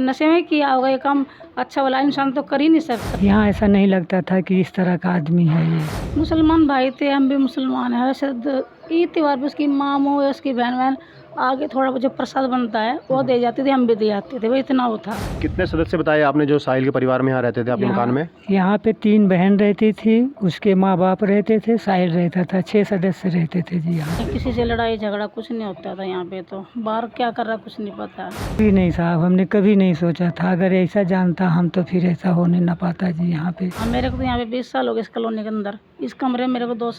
नशे में किया होगा ये काम, अच्छा वाला इंसान तो कर ही नहीं सकता। यहाँ ऐसा नहीं लगता था कि इस तरह का आदमी है ये। मुसलमान भाई थे, हम भी मुसलमान हैं। वैसे ईद त्योहार पर उसकी मामू या उसकी बहन आगे थोड़ा जो प्रसाद बनता है वो दे जाती थी, हम भी दे जाते थे, वो इतना वो था। कितने सदस्य बताए आपने जो साहिल के परिवार में यहाँ रहते थे आपके मकान में? यहाँ पे 3 बहन रहती थी, उसके माँ बाप रहते थे, साहिल रहता था, 6 सदस्य रहते थे जी। यहाँ किसी से लड़ाई झगड़ा कुछ नहीं होता था यहाँ पे, तो बाहर क्या कर रहा कुछ नहीं पता। कभी नहीं साहब, हमने कभी नहीं सोचा था, अगर ऐसा जानता हम तो फिर ऐसा होने न पाता जी। यहाँ पे मेरे को तो यहाँ पे 20 साल हो गए इस कॉलोनी के अंदर। इस कमरे में मेरे को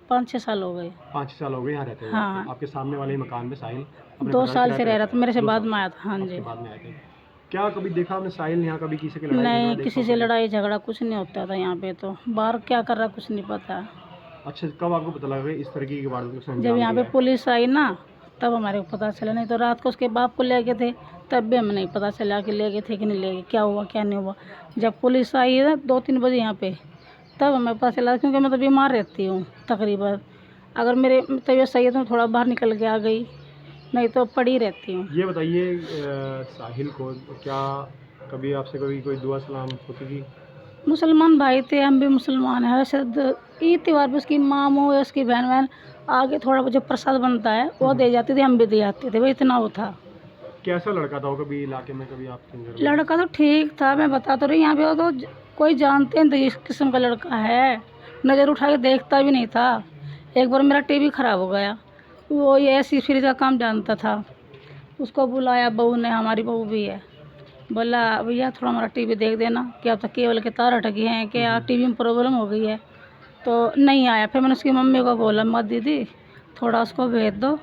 5-6 साल हो गए। 5 साल हो गए यहाँ रहते हैं? हाँ। आपके सामने वाले मकान में साहिल 2 साल से रह रहा था, मेरे से बाद में आया था। हाँ जी। बाद में आए थे। क्या कभी देखा आपने साहिल यहाँ कभी किसी की लड़ाई नहीं, किसी से लड़ाई झगड़ा कुछ नहीं होता था यहाँ पे, तो बाहर क्या कर रहा कुछ नहीं पता। अच्छा, कब आपको पता लगा इस तरह की वारदात को? जब यहाँ पे पुलिस आई ना तब हमारे को पता चला, नहीं तो रात को उसके बाप को ले गए थे, तब भी हमें नहीं पता चला कि ले गए थे कि नहीं ले गए, क्या हुआ क्या नहीं हुआ। जब पुलिस आई है 2-3 बजे यहाँ पे, तब हमें पता चला, क्योंकि मैं तो बीमार रहती हूँ तकरीबन। अगर मेरे तबीयत सही है तो मैं थोड़ा बाहर निकल के आ गई, नहीं तो पड़ी रहती हूँ। ये बताइए, साहिल को क्या कभी आपसे कभी कोई दुआ सलाम होती थी? मुसलमान भाई थे, हम भी मुसलमान हैं। वैसे ईद त्योहार पर उसकी मामू या उसकी बहन आगे थोड़ा जो प्रसाद बनता है वो दे जाती थी, हम भी दे जाते थे, वो इतना वो था। कैसा लड़का था वो? कभी इलाके में कभी आपके घर में? लड़का तो ठीक था, मैं बता तो रही, यहाँ पे वो तो कोई जानते नहीं तो इस किस्म का लड़का है, नज़र उठा के देखता भी नहीं था। एक बार मेरा टीवी ख़राब हो गया, वो ये ऐसी फ्रिज का काम जानता था, उसको बुलाया बहू ने, हमारी बहू भी है, बोला भैया थोड़ा हमारा टीवी देख देना, क्या पता केबल के तार अटक गए हैं, क्या टीवी में प्रॉब्लम हो गई है, तो नहीं आया। फिर मैंने उसकी मम्मी को बोला, मत दीदी थोड़ा उसको भेज दो,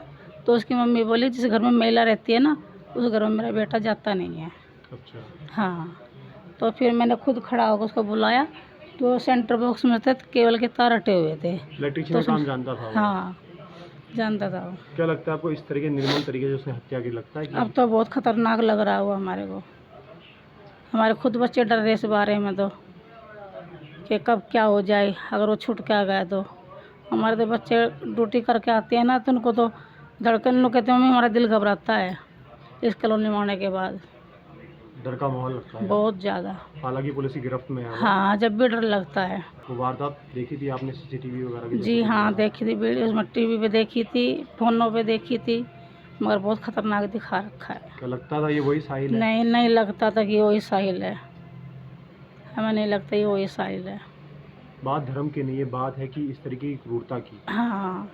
तो उसकी मम्मी बोली जिस घर में महिला रहती है ना उस घर में मेरा बेटा जाता नहीं है। अच्छा। हाँ, तो फिर मैंने खुद खड़ा होकर उसको बुलाया, तो सेंटर बॉक्स में थे केबल के तार अटे हुए थे। इलेक्ट्रिशियन का काम जानता था वो? हाँ, जानता था वो। क्या लगता है आपको इस तरह के निर्मम तरीके से उसने हत्या की? लगता है कि अब तो बहुत खतरनाक लग रहा है वो हमारे को, हमारे खुद बच्चे डर रहे इस बारे में तो, कि कब क्या हो जाए अगर वो छूट के आ गया तो। हमारे तो बच्चे ड्यूटी करके आते हैं ना, तो उनको तो धड़कन लोग कहते हैं मम्मी हमारा दिल घबराता है इस कॉलोनी में आने के बाद। डर का माहौल लगता है बहुत ज़्यादा। हालांकि पुलिस की गिरफ्त में है वो। हाँ, जब भी डर लगता है। वो वारदात देखी थी आपने सीसीटीवी वगैरह की? जी हाँ, देखी थी वीडियोज़ में, टीवी पे देखी थी, फ़ोनों पे देखी थी, मगर बहुत ख़तरनाक दिखा रखा है। क्या लगता था ये वही साहिल है? नहीं, नहीं लगता था कि वही साहिल है, हमें नहीं लगता ये वही साहिल है। बात धर्म की नहीं है, बात है कि इस तरह की क्रूरता की। हाँ,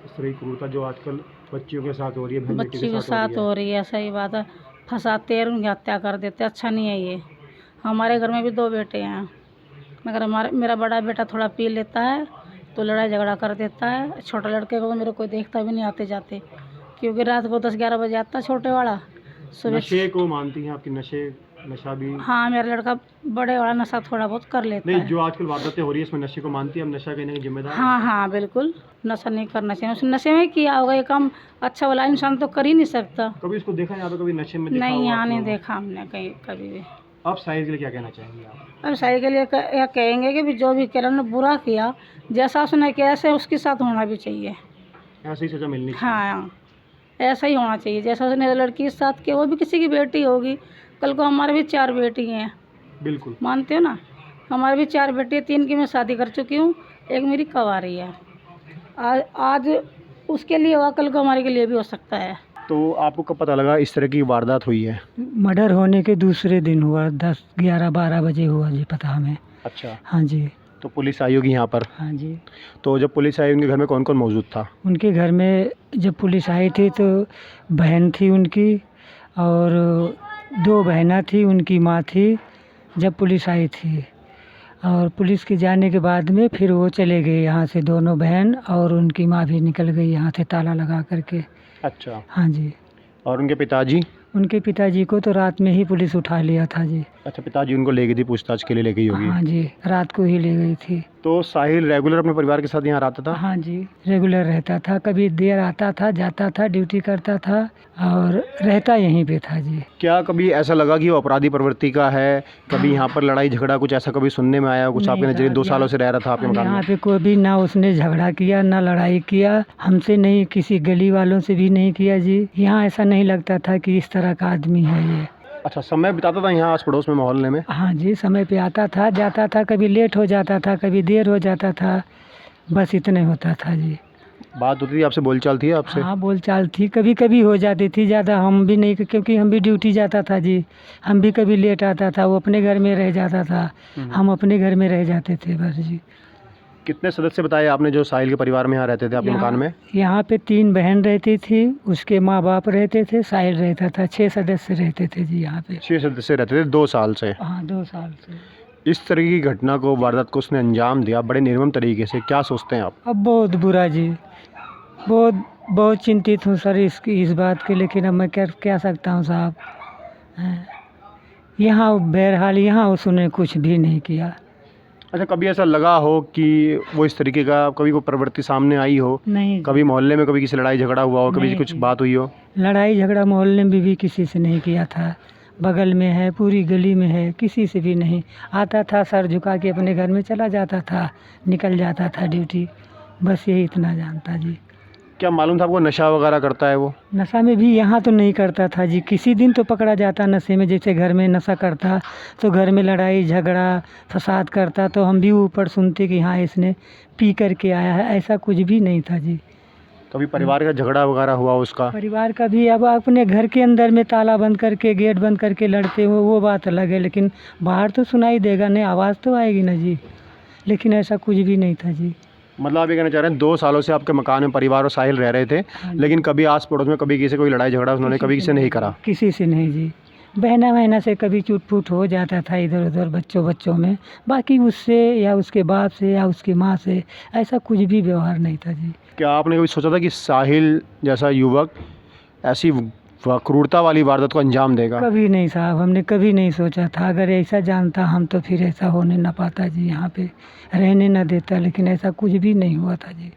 इस तरह की क्रूरता जो आजकल बच्चियों के साथ हो रही है, बहन बेटी बच्ची के साथ हो रही है, सही बात है। फंसाते हैं, उनकी हत्या कर देते, अच्छा नहीं है ये। हमारे घर में भी 2 बेटे हैं, मगर मेरा बड़ा बेटा थोड़ा पी लेता है तो लड़ाई झगड़ा कर देता है। छोटे लड़के को तो मेरे कोई देखता भी नहीं आते जाते, क्योंकि रात को 10-11 बजे आता छोटे वाला, सुबह। नशे को मानती हैं आपकी? नशा भी? हाँ, मेरा लड़का बड़े वाला नशा थोड़ा बहुत कर लेता नहीं, है। जो आजकल वारदातें हो रही है इसमें नशे को मानती है? हम नशा करने की जिम्मेदार हैं? हाँ हाँ, बिल्कुल नशा नहीं करना चाहिए, उसने नशे में किया होगा ये काम, अच्छा वाला इंसान तो कर ही नहीं सकता। कभी इसको देखा यहाँ पे? कभी नशे में देखा नहीं, हो यहाँ आप नहीं लोगों? देखा हमने कहीं कभी भी। आप साहिल के लिए क्या कहना चाहेंगे आप? अब सही के लिए यह कहेंगे कि भी जो भी किरण ने बुरा किया, जैसा उसने किया ऐसे उसके साथ होना भी चाहिए। ऐसी सजा मिलनी चाहिए। हाँ, ऐसा ही होना चाहिए जैसा उसने लड़की के साथ किया, वो भी किसी की बेटी होगी, कल को हमारे भी 4 बेटी हैं। बिल्कुल। मानते हो ना, हमारे भी 4 बेटी, 3 की मैं शादी कर चुकी हूँ, एक मेरी कवारी है। आज उसके लिए हुआ, कल को हमारे के लिए भी हो सकता है। तो आपको कब पता लगा इस तरह की वारदात हुई है? मर्डर होने के दूसरे दिन हुआ, 10, 11, 12 बजे हुआ जी, पता हमें। अच्छा। हाँ जी। तो पुलिस आई होगी यहाँ पर? हाँ जी। तो जब पुलिस आई उनके घर में कौन कौन मौजूद था? उनके घर में जब पुलिस आई थी तो बहन थी उनकी, और 2 बहना थी, उनकी माँ थी जब पुलिस आई थी। और पुलिस के जाने के बाद में फिर वो चले गए यहाँ से, दोनों बहन और उनकी माँ भी निकल गई यहाँ से ताला लगा करके। अच्छा। हाँ जी। और उनके पिताजी? उनके पिताजी को तो रात में ही पुलिस उठा लिया था जी। अच्छा, पिताजी उनको ले गई थी, पूछताछ के लिए ले गई होगी। हाँ जी, रात को ही ले गई थी। तो साहिल रेगुलर अपने परिवार के साथ यहाँ रहता था? हाँ जी, रेगुलर रहता था, कभी देर आता था, जाता था, ड्यूटी करता था और रहता यहीं पे था जी। क्या कभी ऐसा लगा कि वो अपराधी प्रवृत्ति का है? कभी यहाँ पर लड़ाई झगड़ा कुछ ऐसा कभी सुनने में आया? कुछ आपके नहीं नजरिए साहब, 2 सालों से रह रहा था आपके मकान यहाँ में? पे कोई भी ना उसने झगड़ा किया ना लड़ाई किया, हमसे नहीं, किसी गली वालों से भी नहीं किया जी। यहाँ ऐसा नहीं लगता था कि इस तरह का आदमी है ये। अच्छा, समय बिताता था यहाँ आस पड़ोस में, मोहल्ले में? हाँ जी, समय पे आता था, जाता था, कभी लेट हो जाता था, कभी देर हो जाता था, बस इतने होता था जी। बात होती थी आपसे, बोलचाल थी आपसे? हाँ, बोलचाल थी, कभी कभी हो जाती थी, ज़्यादा हम भी नहीं, क्योंकि हम भी ड्यूटी जाता था जी। हम भी कभी लेट आता था, वो अपने घर में रह जाता था, हम अपने घर में रह जाते थे बस जी। कितने सदस्य बताए आपने जो साहिल के परिवार में यहाँ रहते थे आपके मकान में? यहाँ पे 3 बहन रहती थी, उसके माँ बाप रहते थे, साहिल रहता था, 6 सदस्य रहते थे जी यहाँ पे। 6 सदस्य रहते थे 2 साल से। हाँ, 2 साल से। इस तरह की घटना को, वारदात को उसने अंजाम दिया बड़े निर्मम तरीके से, क्या सोचते हैं आप? अब बहुत बुरा जी, बहुत बहुत चिंतित हूँ सर इस बात के, लेकिन अब मैं क्या सकता हूँ साहब। हैं। यहाँ बहरहाल यहाँ उसने कुछ भी नहीं किया। अच्छा, कभी ऐसा लगा हो कि वो इस तरीके का कभी कोई प्रवृत्ति सामने आई हो? नहीं, कभी मोहल्ले में कभी किसी लड़ाई झगड़ा हुआ हो, कभी नहीं कुछ जी। बात हुई हो? लड़ाई झगड़ा मोहल्ले में भी किसी से नहीं किया था, बगल में है, पूरी गली में है, किसी से भी नहीं। आता था, सर झुका के अपने घर में चला जाता था, निकल जाता था ड्यूटी, बस यही इतना जानता जी। क्या मालूम था आपको नशा वगैरह करता है वो? नशा में भी यहाँ तो नहीं करता था जी, किसी दिन तो पकड़ा जाता नशे में, जैसे घर में नशा करता तो घर में लड़ाई झगड़ा फसाद करता तो हम भी ऊपर सुनते कि हाँ इसने पी करके आया है, ऐसा कुछ भी नहीं था जी। कभी परिवार का झगड़ा वगैरह हुआ उसका? परिवार का भी, अब अपने घर के अंदर में ताला बंद करके, गेट बंद करके लड़ते हो वो बात अलग है, लेकिन बाहर तो सुनाई देगा नहीं, आवाज़ तो आएगी ना जी, लेकिन ऐसा कुछ भी नहीं था जी। मतलब आप ये कहना चाह रहे हैं 2 सालों से आपके मकान में परिवार और साहिल रह रहे थे, लेकिन कभी आस पड़ोस में कभी किसी से कोई लड़ाई झगड़ा उन्होंने कभी किसी से नहीं करा? किसी से नहीं जी। बहना से कभी चूट फूट हो जाता था इधर उधर बच्चों में, बाकी उससे या उसके बाप से या उसकी माँ से ऐसा कुछ भी व्यवहार नहीं था जी। क्या आपने कभी सोचा था कि साहिल जैसा युवक ऐसी क्रूरता वाली वारदात को अंजाम देगा? कभी नहीं साहब, हमने कभी नहीं सोचा था। अगर ऐसा जानता हम तो फिर ऐसा होने ना पाता जी, यहाँ पे रहने ना देता, लेकिन ऐसा कुछ भी नहीं हुआ था जी।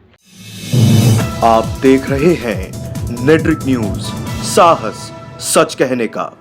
आप देख रहे हैं नेट्रिक न्यूज, साहस सच कहने का।